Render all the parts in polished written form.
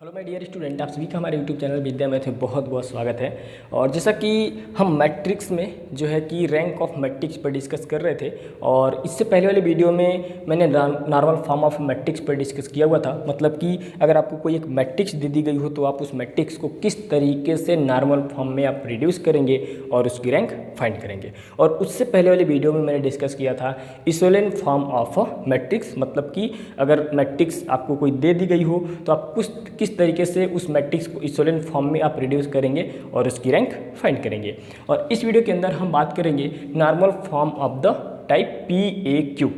Hello my dear student, आप सभी का हमारे यूट्यूब चैनल विद्या मैथ में बहुत बहुत स्वागत है। और जैसा कि हम मैट्रिक्स में जो है कि रैंक ऑफ मैट्रिक्स पर डिस्कस कर रहे थे, और इससे पहले वाले वीडियो में मैंने नॉर्मल फॉर्म ऑफ मैट्रिक्स पर डिस्कस किया हुआ था। मतलब कि अगर आपको कोई एक मैट्रिक्स दे दी गई हो तो आप उस मैट्रिक्स को किस तरीके से नॉर्मल फॉर्म में आप रिड्यूस करेंगे और उसकी रैंक फाइंड करेंगे। और उससे पहले वाले वीडियो में मैंने डिस्कस किया था इक्विवेलेंट फॉर्म ऑफ मैट्रिक्स, मतलब कि अगर मैट्रिक्स आपको कोई दे दी गई हो तो आप किस तरीके से उस मैट्रिक्स को इक्विवेलेंट फॉर्म में आप रिड्यूस करेंगे और उसकी रैंक फाइंड करेंगे। और इस वीडियो के अंदर हम बात करेंगे normal form of the type PAQ,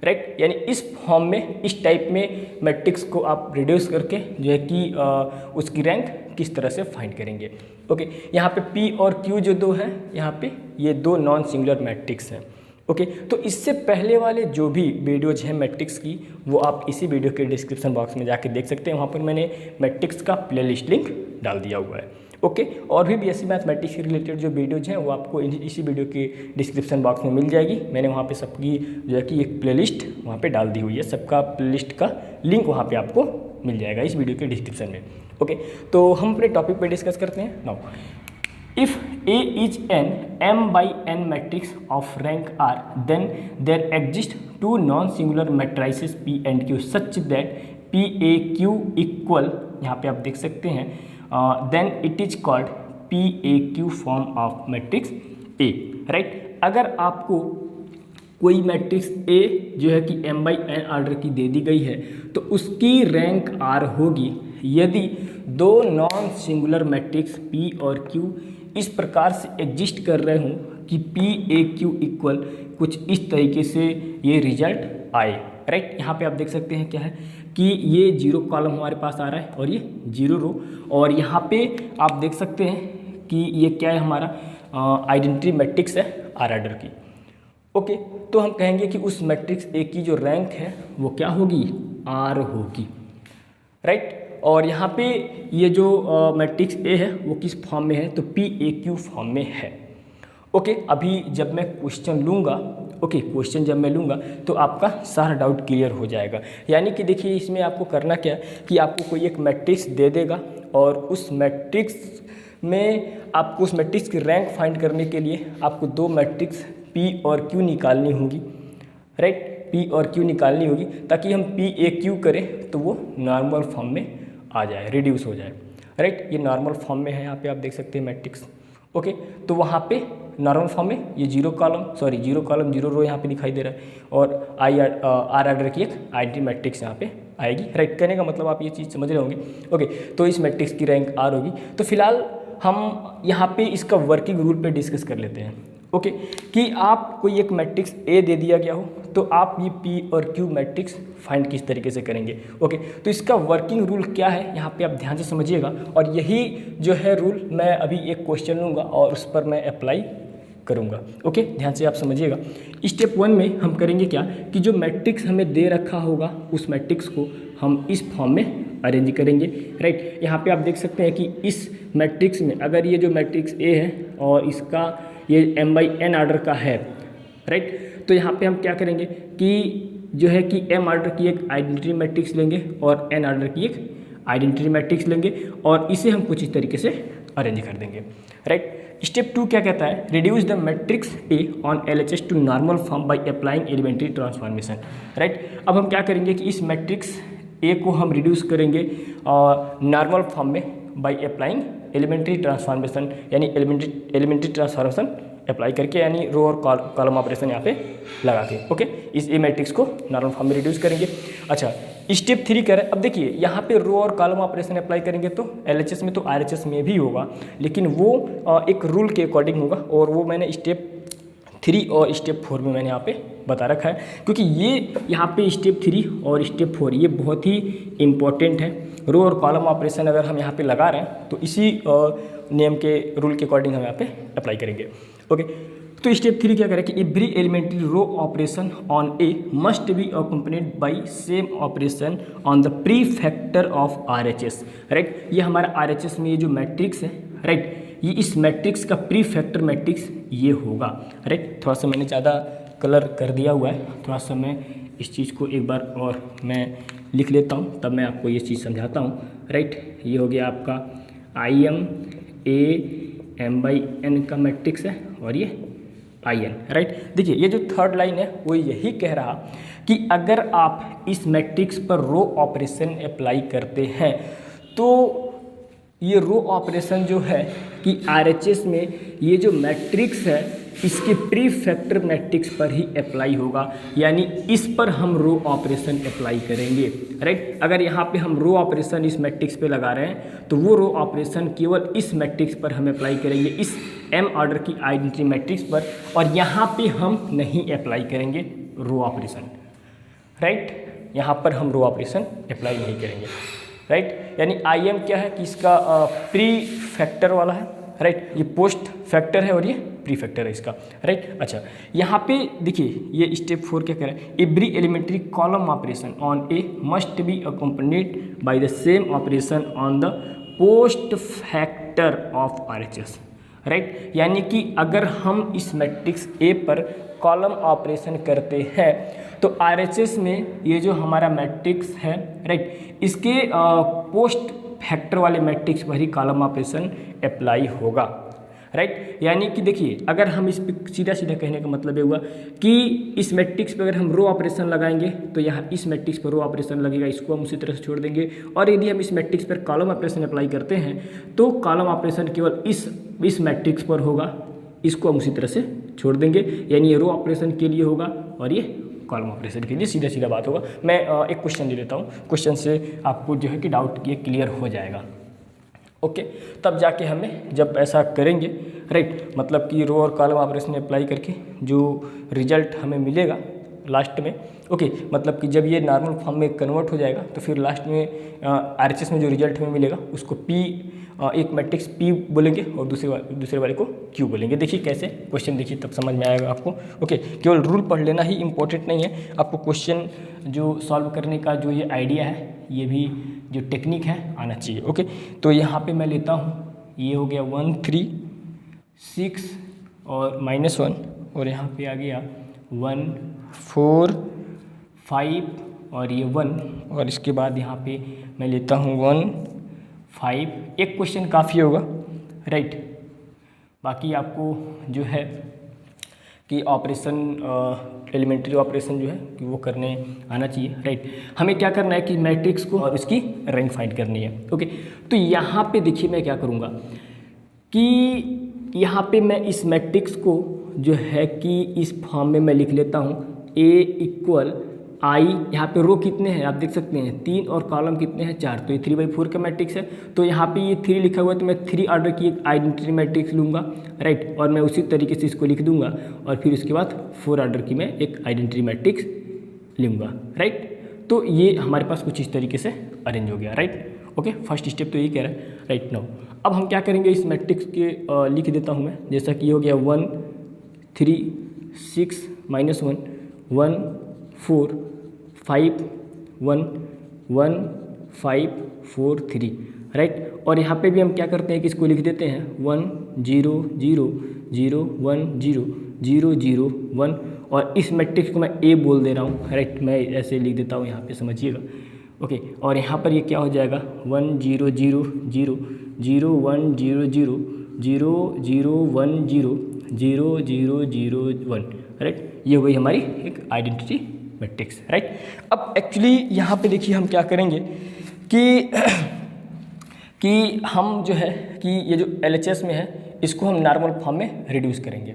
right. यानी इस फॉर्म में, इस टाइप में मैट्रिक्स को आप रिड्यूस करके जो है कि उसकी रैंक किस तरह से फाइंड करेंगे। ओके, यहाँ पे P और Q जो दो हैं, यहाँ पे ये दो नॉन सिंगुलर मैट्रिक्स हैं। ओके, तो इससे पहले वाले जो भी वीडियोज हैं मैट्रिक्स की, वो आप इसी वीडियो के डिस्क्रिप्शन बॉक्स में जाके देख सकते हैं। वहाँ पर मैंने मैट्रिक्स का प्लेलिस्ट लिंक डाल दिया हुआ है। ओके, और भी BSc मैथमेटिक्स से रिलेटेड जो वीडियोज हैं वो आपको इसी वीडियो के डिस्क्रिप्शन बॉक्स में मिल जाएगी। मैंने वहाँ पे सबकी जो है कि एक प्लेलिस्ट वहाँ पे डाल दी हुई है, सबका प्लेलिस्ट का लिंक वहाँ पे आपको मिल जाएगा इस वीडियो के डिस्क्रिप्शन में। ओके, तो हम अपने टॉपिक पर डिस्कस करते हैं now. If A is an m by n matrix of rank R, then there exist two non-singular matrices P and Q such that PAQ equal, यहाँ पे आप देख सकते हैं, then it is called PAQ form of matrix A, right। अगर आपको कोई matrix A जो है कि m by n ऑर्डर की दे दी गई है तो उसकी रैंक R होगी यदि दो नॉन सिंगुलर मैट्रिक्स P और Q इस प्रकार से एग्जिस्ट कर रहे हों कि PAQ इक्वल कुछ इस तरीके से ये रिजल्ट आए, राइट। यहाँ पे आप देख सकते हैं क्या है कि ये 0 कॉलम हमारे पास आ रहा है और ये 0 रो, और यहाँ पे आप देख सकते हैं कि ये क्या है, हमारा आइडेंटिटी मैट्रिक्स है R ऑर्डर की। ओके, तो हम कहेंगे कि उस मैट्रिक्स A की जो रैंक है वो क्या होगी, R होगी, राइट। और यहाँ पे ये जो मैट्रिक्स A है वो किस फॉर्म में है, तो PAQ फॉर्म में है। ओके, अभी जब मैं क्वेश्चन लूँगा, ओके, क्वेश्चन जब मैं लूँगा तो आपका सारा डाउट क्लियर हो जाएगा। यानी कि देखिए इसमें आपको करना क्या है कि आपको कोई एक मैट्रिक्स दे देगा और उस मैट्रिक्स में आपको उस मैट्रिक्स की रैंक फाइंड करने के लिए आपको दो मैट्रिक्स P और Q निकालनी होगी, राइट। P और Q निकालनी होगी ताकि हम PAQ करें तो वो नॉर्मल फॉर्म में आ जाए, रिड्यूस हो जाए, राइट। ये नॉर्मल फॉर्म में है, यहाँ पे आप देख सकते हैं मैट्रिक्स। ओके, तो वहाँ पे नॉर्मल फॉर्म में ये 0 कॉलम 0 रो यहाँ पे दिखाई दे रहा है, और R ऑर्डर की एक आइडेंटिटी मैट्रिक्स यहाँ पे आएगी, राइट। कहने का मतलब आप ये चीज़ समझ रहे होंगे। ओके, तो इस मैट्रिक्स की रैंक R होगी। तो फिलहाल हम यहाँ पे इसका वर्किंग रूल पे डिस्कस कर लेते हैं। ओके, कि आप कोई एक मैट्रिक्स A दे दिया गया हो तो आप ये P और Q मैट्रिक्स फाइंड किस तरीके से करेंगे। ओके, तो इसका वर्किंग रूल क्या है यहाँ पे आप ध्यान से समझिएगा, और यही जो है रूल मैं अभी एक क्वेश्चन लूँगा और उस पर मैं अप्लाई करूँगा। ओके, ध्यान से आप समझिएगा। स्टेप 1 में हम करेंगे क्या कि जो मैट्रिक्स हमें दे रखा होगा उस मैट्रिक्स को हम इस फॉर्म में अरेंज करेंगे, राइट। यहाँ पे आप देख सकते हैं कि इस मैट्रिक्स में अगर ये जो मैट्रिक्स A है और इसका ये m by n ऑर्डर का है, राइट, तो यहाँ पे हम क्या करेंगे कि जो है कि m ऑर्डर की एक आइडेंटिटी मैट्रिक्स लेंगे और n ऑर्डर की एक आइडेंटिटी मैट्रिक्स लेंगे और इसे हम कुछ इस तरीके से अरेंज कर देंगे, राइट। स्टेप 2 क्या कहता है, reduce the matrix A on LHS to normal form by applying elementary transformation, right. अब हम क्या करेंगे कि इस मैट्रिक्स A को हम रिड्यूस करेंगे नॉर्मल फॉर्म में बाय अप्लाइंग एलिमेंट्री ट्रांसफॉर्मेशन, यानी एलिमेंट्री ट्रांसफॉर्मेशन अप्लाई करके, यानी रो और कॉलम ऑपरेशन यहाँ पे लगा के। ओके, इस ए मैट्रिक्स को नॉर्मल फॉर्म में रिड्यूस करेंगे। अच्छा, स्टेप 3 करें। अब देखिए यहाँ पे रो और कॉलम ऑपरेशन अप्लाई करेंगे तो LHS में तो RHS में भी होगा, लेकिन वो एक रूल के अकॉर्डिंग होगा, और वो मैंने स्टेप 3 और स्टेप 4 में मैंने यहाँ पे बता रखा है, क्योंकि ये यहाँ पे स्टेप 3 और स्टेप 4 ये बहुत ही इम्पॉर्टेंट है। रो और कॉलम ऑपरेशन अगर हम यहाँ पे लगा रहे हैं तो इसी नियम के रूल के अकॉर्डिंग हम यहाँ पे अप्लाई करेंगे। ओके, तो स्टेप 3 क्या करें कि every elementary row operation on A must be accompanied by same operation on the prefactor of RHS, right. ये हमारा RHS में ये जो मैट्रिक्स है, राइट, ये इस मैट्रिक्स का प्री फैक्टर मैट्रिक्स ये होगा, राइट। थोड़ा सा मैंने ज़्यादा कलर कर दिया हुआ है, थोड़ा सा मैं इस चीज़ को एक बार और मैं लिख लेता हूँ, तब मैं आपको ये चीज़ समझाता हूँ। राइट, ये हो गया आपका IM A m/n का मैट्रिक्स है और ये IN। राइट, देखिए ये जो थर्ड लाइन है वो यही कह रहा कि अगर आप इस मैट्रिक्स पर रो ऑपरेशन अप्लाई करते हैं तो ये रो ऑपरेशन जो है कि RHS में ये जो मैट्रिक्स है इसके प्रीफैक्टर मैट्रिक्स पर ही अप्लाई होगा, यानी इस पर हम रो ऑपरेशन अप्लाई करेंगे। राइट, अगर यहाँ पे हम रो ऑपरेशन इस मैट्रिक्स पे लगा रहे हैं तो वो रो ऑपरेशन केवल इस मैट्रिक्स पर हम अप्लाई करेंगे, इस M ऑर्डर की आइडेंटिटी मैट्रिक्स पर, और यहाँ पे हम नहीं अप्लाई करेंगे रो ऑपरेशन। राइट, यहाँ पर हम रो ऑपरेशन अप्लाई नहीं करेंगे। राइट, यानी IM क्या है कि इसका प्री फैक्टर वाला है। राइट, ये पोस्ट फैक्टर है और ये प्री फैक्टर है इसका। राइट, अच्छा यहाँ पे देखिए ये स्टेप 4 क्या कह रहा है, every elementary column operation on A must be accompanied by the same operation on the postfactor of RHS। Right, यानी कि अगर हम इस मैट्रिक्स A पर कॉलम ऑपरेशन करते हैं तो RHS में ये जो हमारा मैट्रिक्स है, राइट, इसके पोस्ट फैक्टर वाले मैट्रिक्स पर ही कॉलम ऑपरेशन अप्लाई होगा। राइट, यानी कि देखिए अगर हम इस पे सीधा सीधा कहने का मतलब ये हुआ कि इस मैट्रिक्स पे अगर हम रो ऑपरेशन लगाएंगे तो यहाँ इस मैट्रिक्स पर रो ऑपरेशन लगेगा, इसको हम उसी तरह से छोड़ देंगे, और यदि हम इस मैट्रिक्स पर कॉलम ऑपरेशन अप्लाई करते हैं तो कॉलम ऑपरेशन केवल इस मैट्रिक्स पर होगा, इसको हम उसी तरह से छोड़ देंगे, यानी ये रो ऑपरेशन के लिए होगा और ये कॉलम ऑपरेशन के लिए सीधा सीधा बात होगा। मैं एक क्वेश्चन ले लेता हूँ, क्वेश्चन से आपको जो है कि डाउट ये क्लियर हो जाएगा। ओके, तब जाके हमें जब ऐसा करेंगे, राइट, मतलब कि रो और कॉलम ऑपरेशन अप्लाई करके जो रिजल्ट हमें मिलेगा लास्ट में, ओके, मतलब कि जब ये नॉर्मल फॉर्म में कन्वर्ट हो जाएगा तो फिर लास्ट में RHS में जो रिजल्ट हमें मिलेगा उसको P, एक मैट्रिक्स P बोलेंगे और दूसरे वाले को Q बोलेंगे। देखिए कैसे क्वेश्चन, देखिए तब समझ में आएगा आपको। ओके, केवल रूल पढ़ लेना ही इम्पोर्टेंट नहीं है, आपको क्वेश्चन जो सॉल्व करने का जो ये आइडिया है, ये भी जो टेक्निक है आना चाहिए। ओके, तो यहाँ पे मैं लेता हूँ, ये हो गया 1 3 6 और -1, और यहाँ पे आ गया 1 4 5 और ये 1, और इसके बाद यहाँ पे मैं लेता हूँ 1 5। एक क्वेश्चन काफ़ी होगा, राइट, बाकी आपको जो है कि ऑपरेशन एलिमेंट्री ऑपरेशन जो है कि वो करने आना चाहिए। राइट, हमें क्या करना है कि मैट्रिक्स को और उसकी रैंक फाइंड करनी है। ओके, तो यहाँ पे देखिए मैं क्या करूँगा कि यहाँ पे मैं इस मैट्रिक्स को जो है कि इस फॉर्म में मैं लिख लेता हूँ A = I। यहाँ पे रो कितने हैं आप देख सकते हैं 3 और कॉलम कितने हैं 4, तो ये 3/4 का मैट्रिक्स है, तो यहाँ पे ये 3 लिखा हुआ है, तो मैं 3 ऑर्डर की एक आइडेंटिटी मैट्रिक्स लूँगा। राइट, और मैं उसी तरीके से इसको लिख दूंगा, और फिर उसके बाद 4 ऑर्डर की मैं एक आइडेंटिटी मैट्रिक्स लूँगा। राइट, तो ये हमारे पास कुछ इस तरीके से अरेंज हो गया। राइट, ओके, फर्स्ट स्टेप तो यही कह रहा है। राइट, नाउ अब हम क्या करेंगे, इस मैट्रिक्स के लिख देता हूँ मैं, जैसा कि हो गया 1 3 6 -1 1 4 5 1 1 5 4 3। राइट, और यहाँ पे भी हम क्या करते हैं कि इसको लिख देते हैं 1 0 0 0 1 0 0 0 1, और इस मैट्रिक्स को मैं A बोल दे रहा हूँ। राइट, मैं ऐसे लिख देता हूँ यहाँ पे, समझिएगा। ओके, और यहाँ पर ये क्या हो जाएगा 1 0 0 0 0 1 0 0 0 0 1 0 0 0 0 1। राइट, ये हो गई हमारी एक आइडेंटिटी मैट्रिक्स। राइट, अब एक्चुअली यहाँ पे देखिए हम क्या करेंगे कि हम जो है कि ये जो LHS में है इसको हम नॉर्मल फॉर्म में रिड्यूस करेंगे।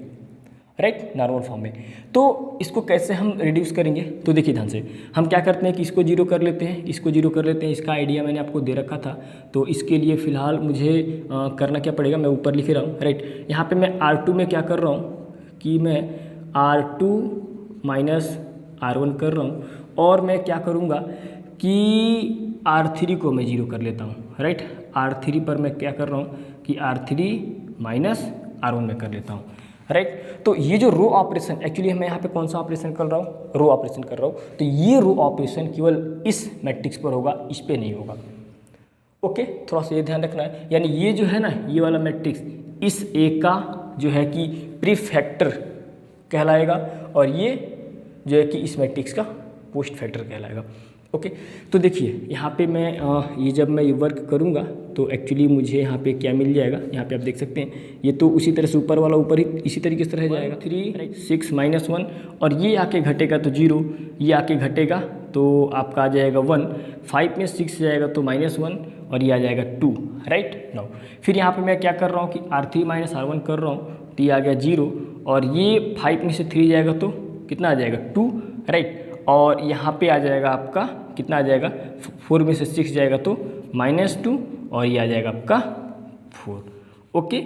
राइट, नॉर्मल फॉर्म में, तो इसको कैसे हम रिड्यूस करेंगे, तो देखिए ध्यान से हम क्या करते हैं कि इसको 0 कर लेते हैं, इसको 0 कर लेते हैं। इसका आइडिया मैंने आपको दे रखा था, तो इसके लिए फ़िलहाल मुझे करना क्या पड़ेगा, मैं ऊपर लिख रहा हूँ। राइट, यहाँ पे मैं R2 में क्या कर रहा हूँ कि मैं R2 - R1 कर रहा हूँ, और मैं क्या करूँगा कि R3 को मैं 0 कर लेता हूँ। राइट, R3 पर मैं क्या कर रहा हूँ कि R3 - R1 में कर लेता हूँ। राइट, तो ये जो रो ऑपरेशन, एक्चुअली मैं यहाँ पे कौन सा ऑपरेशन कर रहा हूँ, रो ऑपरेशन कर रहा हूँ, तो ये रो ऑपरेशन केवल इस मैट्रिक्स पर होगा, इस पे नहीं होगा। ओके, थोड़ा सा ये ध्यान रखना है, यानी ये जो है ना, ये वाला मैट्रिक्स इस A का जो है कि प्रीफैक्टर कहलाएगा, और ये जो है कि इस मैट्रिक्स का पोस्ट फैक्टर कहलाएगा। ओके, तो देखिए यहाँ पे मैं ये जब मैं ये वर्क करूँगा तो एक्चुअली मुझे यहाँ पे क्या मिल जाएगा, यहाँ पे आप देख सकते हैं ये तो उसी तरह से ऊपर वाला ऊपर ही इसी तरीके से रह जाएगा 3 6 -1 और ये आके घटेगा तो 0, ये आके घटेगा तो आपका आ जाएगा 1, 5 में 6 जाएगा तो -1 और ये आ जाएगा 2, राइट। नाउ फिर यहाँ पे मैं क्या कर रहा हूँ कि R3 - R1 कर रहा हूँ तो ये आ गया 0 और ये 5 में से 3 जाएगा तो कितना आ जाएगा 2, राइट। और यहाँ पे आ जाएगा आपका कितना आ जाएगा 4 में से 6 जाएगा तो -2 और ये आ जाएगा आपका 4। ओके,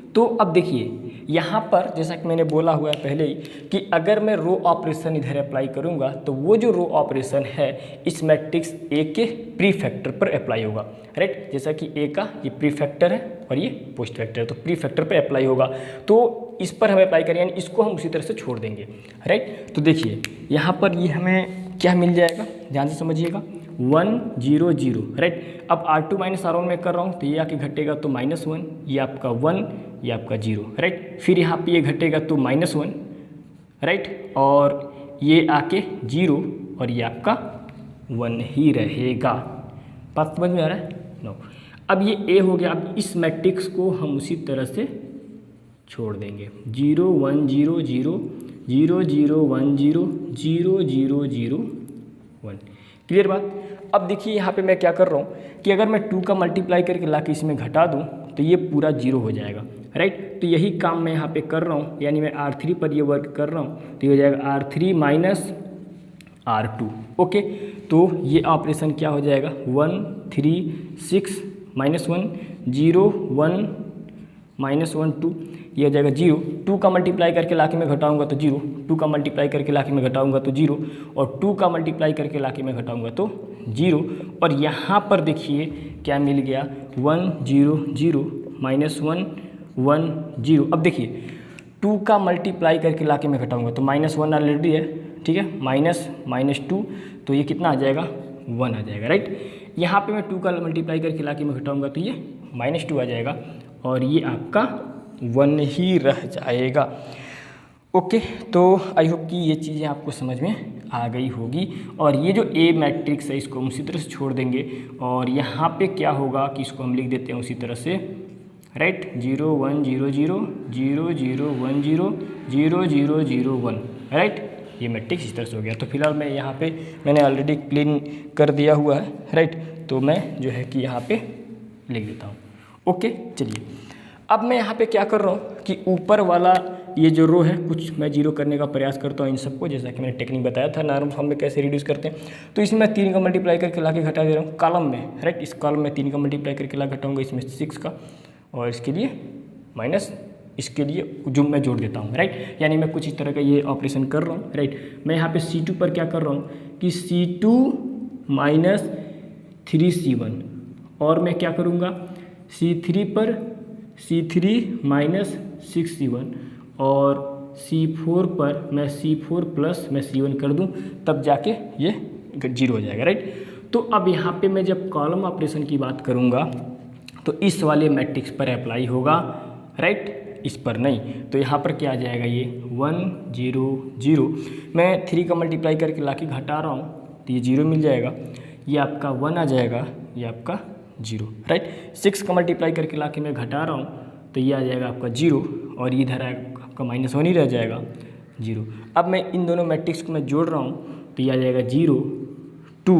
तो अब देखिए यहाँ पर जैसा कि मैंने बोला हुआ है पहले ही कि अगर मैं रो ऑपरेशन इधर अप्लाई करूँगा तो वो जो रो ऑपरेशन है इस मैट्रिक्स ए के प्री फैक्टर पर अप्लाई होगा, राइट। जैसा कि ए का ये प्री फैक्टर है और ये पोस्ट फैक्टर है तो प्री फैक्टर पर अप्लाई होगा, तो इस पर हमें अप्लाई करें यानी इसको हम उसी तरह से छोड़ देंगे, राइट। तो देखिए यहाँ पर ये हमें क्या मिल जाएगा, ध्यान से समझिएगा 1 0 0, राइट। अब R2 - R1 में कर रहा हूँ तो ये आके घटेगा तो -1, ये आपका 1, ये आपका 0, राइट। फिर यहाँ पे ये घटेगा तो -1, राइट, और ये आके 0 और ये आपका 1 ही रहेगा। बात समझ में आ रहा है? नो। अब ये A हो गया, अब इस मैट्रिक्स को हम उसी तरह से छोड़ देंगे 0 1 0 0 0 0 1 0 0 0 0 1। क्लियर बात। अब देखिए यहाँ पे मैं क्या कर रहा हूँ कि अगर मैं 2 का मल्टीप्लाई करके ला के इसमें घटा दूँ तो ये पूरा 0 हो जाएगा, राइट। तो यही काम मैं यहाँ पे कर रहा हूँ, यानी मैं R3 पर ये वर्क कर रहा हूँ तो ये हो जाएगा R3 - R2। ओके, तो ये ऑपरेशन क्या हो जाएगा 1 3 6 -1 0 1 -1 2, ये हो जाएगा 0। 2 का मल्टीप्लाई करके लाके मैं घटाऊंगा तो 0, 2 का मल्टीप्लाई करके लाके मैं घटाऊंगा तो 0 और 2 का मल्टीप्लाई करके लाके मैं घटाऊंगा तो 0। और यहाँ पर देखिए क्या मिल गया 1 0 0 -1 1 0। अब देखिए 2 का मल्टीप्लाई करके लाके मैं घटाऊंगा तो -1 ऑलरेडी है, ठीक है, -2 तो ये कितना आ जाएगा 1 आ जाएगा, राइट। यहाँ पे मैं 2 का मल्टीप्लाई करके लाके मैं घटाऊंगा तो ये -2 आ जाएगा और ये आपका 1 ही रह जाएगा। ओके, तो आई होप कि ये चीज़ें आपको समझ में आ गई होगी। और ये जो ए मैट्रिक्स है इसको हम उसी तरह से छोड़ देंगे और यहाँ पे क्या होगा कि इसको हम लिख देते हैं उसी तरह से, राइट। 0 1 0 0 0 0 1 0 0 0 0 1, राइट। ये मैट्रिक्स इस तरह से हो गया। तो फिलहाल मैं यहाँ पे मैंने ऑलरेडी क्लीन कर दिया हुआ है, राइट। तो मैं जो है कि यहाँ पे लिख देता हूँ। ओके, चलिए अब मैं यहाँ पे क्या कर रहा हूँ कि ऊपर वाला ये जो रो है कुछ मैं 0 करने का प्रयास करता हूँ इन सबको, जैसा कि मैंने टेक्निक बताया था नॉर्मल फॉर्म में कैसे रिड्यूस करते हैं। तो इसमें मैं 3 का मल्टीप्लाई करके ला के घटा दे रहा हूँ कॉलम में, राइट। इस कॉलम में 3 का मल्टीप्लाई करके ला घटाऊँगा इसमें 6 का और इसके लिए माइनस इसके लिए जो मैं जोड़ देता हूँ, राइट। यानी मैं कुछ इस तरह का ये ऑपरेशन कर रहा हूँ, राइट। मैं यहाँ पे C2 पर क्या कर रहा हूँ कि C2 - 3C1 और मैं क्या करूँगा C3 पर C3 - 6C1 और C4 पर मैं C4 प्लस मैं C1 कर दूं तब जाके ये 0 हो जाएगा, राइट। तो अब यहाँ पे मैं जब कॉलम ऑपरेशन की बात करूँगा तो इस वाले मैट्रिक्स पर अप्लाई होगा, राइट, इस पर नहीं। तो यहाँ पर क्या आ जाएगा ये 1 0 0। मैं 3 का मल्टीप्लाई करके ला के घटा रहा हूँ तो ये 0 मिल जाएगा, ये आपका 1 आ जाएगा, ये आपका 0, राइट। 6 का मल्टीप्लाई करके ला के मैं घटा रहा हूँ तो ये आ जाएगा आपका 0 और इधर आपका -1 ही रह जाएगा 0। अब मैं इन दोनों मैट्रिक्स को मैं जोड़ रहा हूँ तो ये आ जाएगा 0 2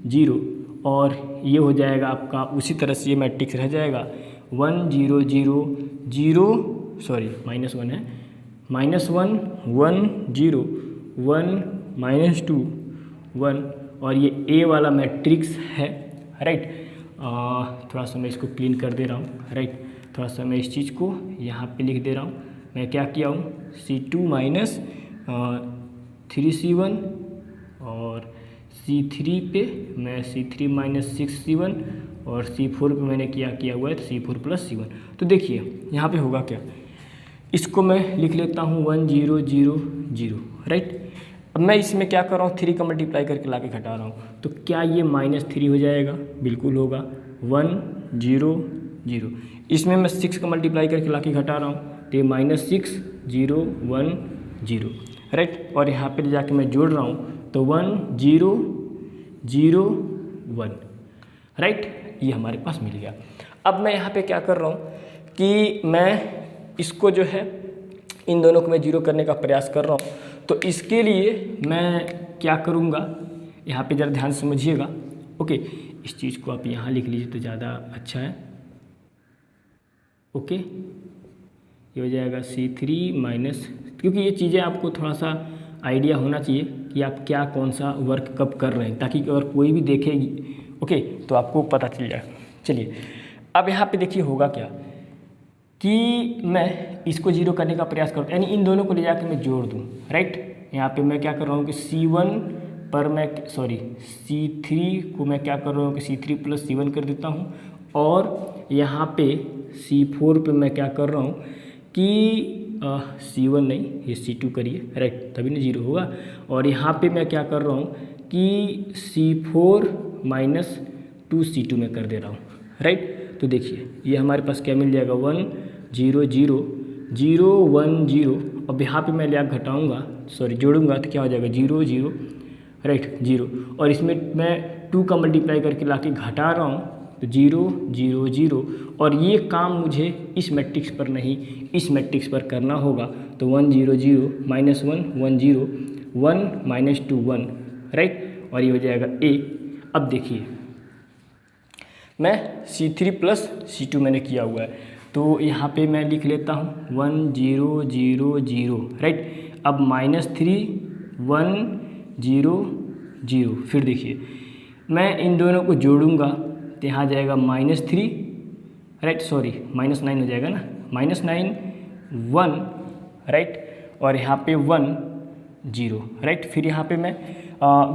0 और ये हो जाएगा आपका उसी तरह से ये मैट्रिक्स रह जाएगा 1 0 0 0, सॉरी -1 है, -1 1 0 1 -2 1 और ये ए वाला मैट्रिक्स है, राइट। थोड़ा सा मैं इसको क्लीन कर दे रहा हूँ, राइट। थोड़ा सा मैं इस चीज़ को यहाँ पे लिख दे रहा हूँ। मैं क्या किया हूँ C2 - 3C1 और C3 पे मैं C3 - 6C1 और C4 पे मैंने किया हुआ है C4 + C1। तो देखिए यहाँ पे होगा क्या, इसको मैं लिख लेता हूँ 1 0 0 0, राइट। अब मैं इसमें क्या कर रहा हूँ 3 का मल्टीप्लाई करके ला के घटा रहा हूँ तो क्या ये -3 हो जाएगा, बिल्कुल होगा 1 0 0। इसमें मैं 6 का मल्टीप्लाई करके ला के घटा रहा हूँ तो ये -6 0 1 0, राइट। और यहाँ पे जाके मैं जोड़ रहा हूँ तो 1 0 0 1, राइट, ये हमारे पास मिल गया। अब मैं यहाँ पे क्या कर रहा हूँ कि मैं इसको जो है इन दोनों को मैं जीरो करने का प्रयास कर रहा हूँ। तो इसके लिए मैं क्या करूँगा, यहाँ पे ज़रा ध्यान समझिएगा। ओके, इस चीज़ को आप यहाँ लिख लीजिए तो ज़्यादा अच्छा है। ओके, ये हो जाएगा C3 माइनस, क्योंकि ये चीज़ें आपको थोड़ा सा आइडिया होना चाहिए कि आप क्या कौन सा वर्क कब कर रहे हैं, ताकि अगर कोई भी देखेगी ओके तो आपको पता चल जाए। चलिए अब यहाँ पे देखिए होगा क्या कि मैं इसको जीरो करने का प्रयास करूँ, यानी इन दोनों को ले जाकर मैं जोड़ दूँ, राइट। यहाँ पे मैं क्या कर रहा हूँ कि C1 पर मैं C3 को मैं क्या कर रहा हूँ कि C3 प्लस C1 कर देता हूँ, और यहाँ पे C4 पे मैं क्या कर रहा हूँ कि C1 नहीं, ये C2 करिए, राइट, तभी ना जीरो होगा। और यहाँ पे मैं क्या कर रहा हूँ कि C4 माइनस 2C2 में कर दे रहा हूँ, राइट। तो देखिए ये हमारे पास क्या मिल जाएगा 1 0 0 0 1 0। अब यहाँ पे मैं लिया घटाऊँगा, जोड़ूंगा तो क्या हो जाएगा 0 0, राइट, 0। और इसमें मैं 2 का मल्टीप्लाई करके ला के घटा रहा हूँ तो 0 0 0। और ये काम मुझे इस मैट्रिक्स पर नहीं, इस मैट्रिक्स पर करना होगा। तो 1 0 0 माइनस 1 1 0 1 माइनस 2 1, राइट, और ये हो जाएगा A। अब देखिए मैं C3 प्लस C2 मैंने किया हुआ है, तो यहाँ पे मैं लिख लेता हूँ 1 0 0 0, राइट। अब -3 1 0 0, फिर देखिए मैं इन दोनों को जोड़ूंगा तो यहाँ जाएगा -3, राइट, -9 हो जाएगा ना, -9 1, राइट, और यहाँ पे 1 0, राइट। फिर यहाँ पे मैं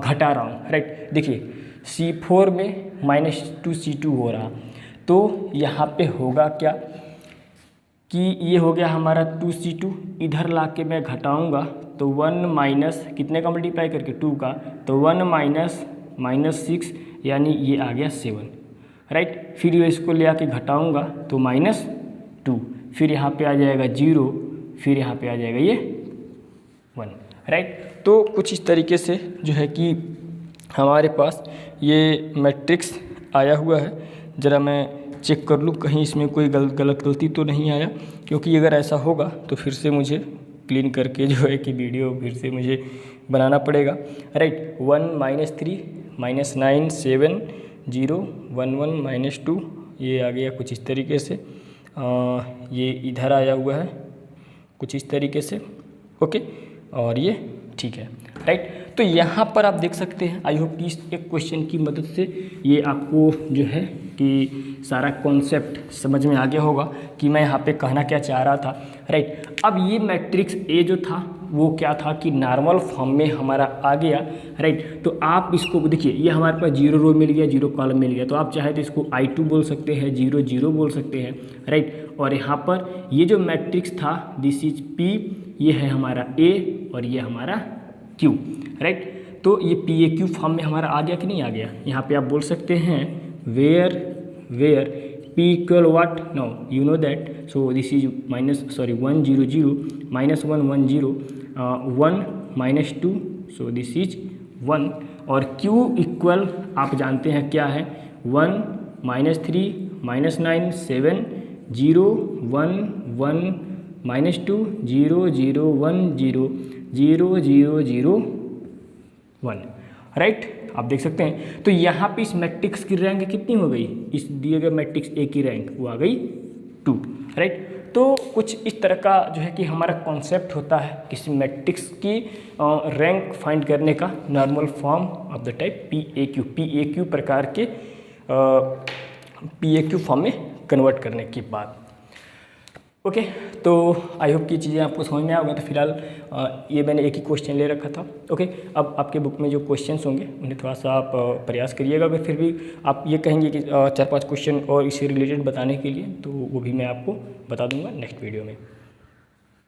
घटा रहा हूँ, राइट। देखिए C4 में -2C2 हो रहा, तो यहाँ पे होगा क्या कि ये हो गया हमारा 2C2, इधर ला के मैं घटाऊँगा तो 1 माइनस कितने का मल्टीप्लाई करके 2 का, तो 1 माइनस 6, यानी ये आ गया 7, राइट। फिर ये इसको ले आके घटाऊँगा तो -2, फिर यहाँ पे आ जाएगा 0, फिर यहाँ पे आ जाएगा ये 1, राइट। तो कुछ इस तरीके से जो है कि हमारे पास ये मैट्रिक्स आया हुआ है। ज़रा मैं चेक कर लूँ कहीं इसमें कोई गलती तो नहीं आया, क्योंकि अगर ऐसा होगा तो फिर से मुझे क्लीन करके जो है कि वीडियो फिर से मुझे बनाना पड़ेगा, राइट। 1 -3 -9 7 0 1 1 -2, ये आ गया कुछ इस तरीके से। ये इधर आया हुआ है कुछ इस तरीके से, ओके, और ये ठीक है, राइट। तो यहाँ पर आप देख सकते हैं, आई होप कि इस एक क्वेश्चन की मदद से ये आपको जो है कि सारा कॉन्सेप्ट समझ में आ गया होगा कि मैं यहाँ पे कहना क्या चाह रहा था, राइट। अब ये मैट्रिक्स ए जो था वो क्या था कि नॉर्मल फॉर्म में हमारा आ गया, राइट। तो आप इसको देखिए, ये हमारे पास 0 रो मिल गया, 0 कॉलम मिल गया, तो आप चाहे तो इसको I2 बोल सकते हैं, 0 0 बोल सकते हैं, राइट। और यहाँ पर ये जो मैट्रिक्स था दिस इज P, ये है हमारा A और ये हमारा Q, राइट। तो ये PAQ फॉर्म में हमारा आ गया कि नहीं आ गया। यहाँ पे आप बोल सकते हैं where P equal what, now you know that, so this is 1 0 0 -1 1 0 1 -2, so this is 1। और Q इक्वल आप जानते हैं क्या है, 1 -3 -9 7 0 1 1 -2 0 0 1 0 0 0 0 1, राइट। आप देख सकते हैं। तो यहाँ पे इस मैट्रिक्स की रैंक कितनी हो गई, इस दिए गए मैट्रिक्स ए की रैंक वो आ गई 2, राइट। तो कुछ इस तरह का जो है कि हमारा कॉन्सेप्ट होता है किसी मैट्रिक्स की रैंक फाइंड करने का, normal form of the type PAQ प्रकार के PAQ फॉर्म में कन्वर्ट करने के बाद। ओके, तो आई होप कि चीज़ें आपको समझ में आ होगा। तो फिलहाल ये मैंने एक ही क्वेश्चन ले रखा था, ओके। अब आपके बुक में जो क्वेश्चंस होंगे उन्हें थोड़ा सा आप प्रयास करिएगा। अगर फिर भी आप ये कहेंगे कि 4-5 क्वेश्चन और इससे रिलेटेड बताने के लिए, तो वो भी मैं आपको बता दूंगा नेक्स्ट वीडियो में।